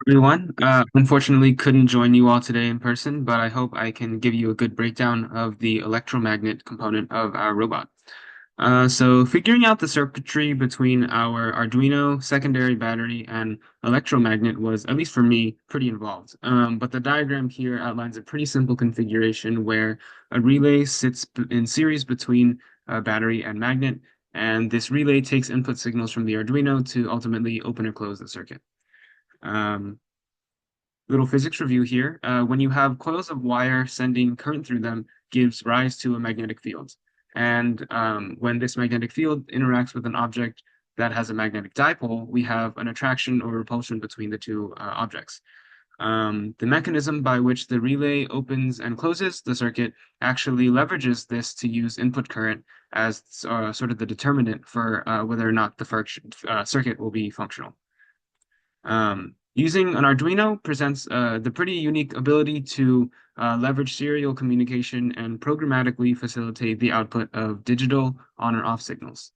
Everyone. Unfortunately, couldn't join you all today in person, but I hope I can give you a good breakdown of the electromagnet component of our robot. So figuring out the circuitry between our Arduino secondary battery and electromagnet was, at least for me, pretty involved. But the diagram here outlines a pretty simple configuration where a relay sits in series between a battery and magnet, and this relay takes input signals from the Arduino to ultimately open or close the circuit. Um, Little physics review here. When you have coils of wire sending current through them gives rise to a magnetic field. And when this magnetic field interacts with an object that has a magnetic dipole, we have an attraction or repulsion between the two objects. The mechanism by which the relay opens and closes the circuit actually leverages this to use input current as sort of the determinant for whether or not the circuit will be functional. Using an Arduino presents the pretty unique ability to leverage serial communication and programmatically facilitate the output of digital on or off signals.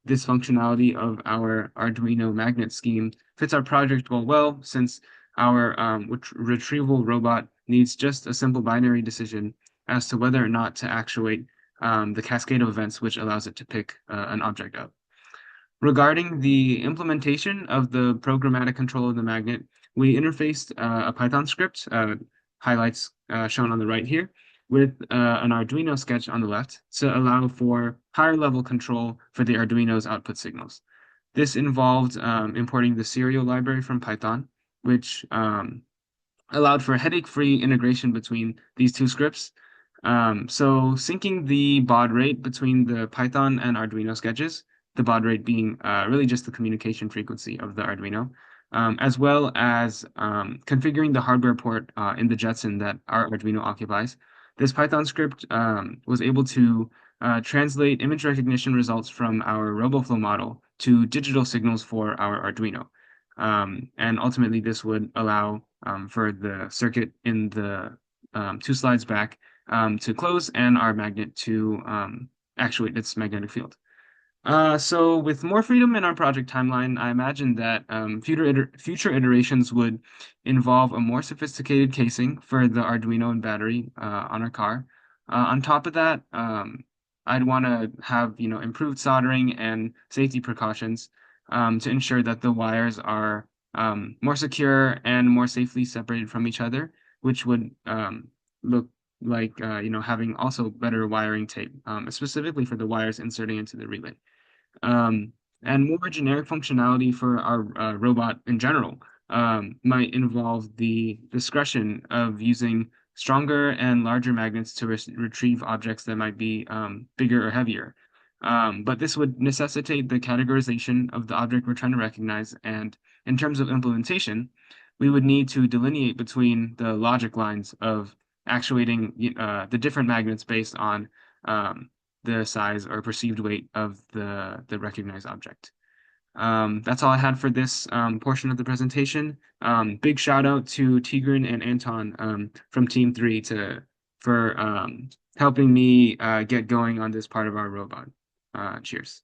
This functionality of our Arduino magnet scheme fits our project goal well, since our retrieval robot needs just a simple binary decision as to whether or not to actuate the cascade of events which allows it to pick an object up. Regarding the implementation of the programmatic control of the magnet, we interfaced a Python script, highlights shown on the right here, with an Arduino sketch on the left to allow for higher level control for the Arduino's output signals. This involved importing the serial library from Python, which allowed for headache-free integration between these two scripts. So syncing the baud rate between the Python and Arduino sketches, the baud rate being really just the communication frequency of the Arduino, as well as configuring the hardware port in the Jetson that our Arduino occupies. This Python script was able to translate image recognition results from our RoboFlow model to digital signals for our Arduino. And ultimately, this would allow for the circuit in the two slides back to close and our magnet to actuate its magnetic field. So with more freedom in our project timeline, I imagine that future iterations would involve a more sophisticated casing for the Arduino and battery on our car. On top of that, I'd want to have, improved soldering and safety precautions to ensure that the wires are more secure and more safely separated from each other, which would look like, having also better wiring tape, specifically for the wires inserting into the relay. Um, and more generic functionality for our robot in general might involve the discretion of using stronger and larger magnets to retrieve objects that might be bigger or heavier. But this would necessitate the categorization of the object we're trying to recognize. And in terms of implementation, we would need to delineate between the logic lines of actuating the different magnets based on um, the size or perceived weight of the recognized object. That's all I had for this portion of the presentation. Big shout out to Tigran and Anton from Team 3 for helping me get going on this part of our robot. Cheers.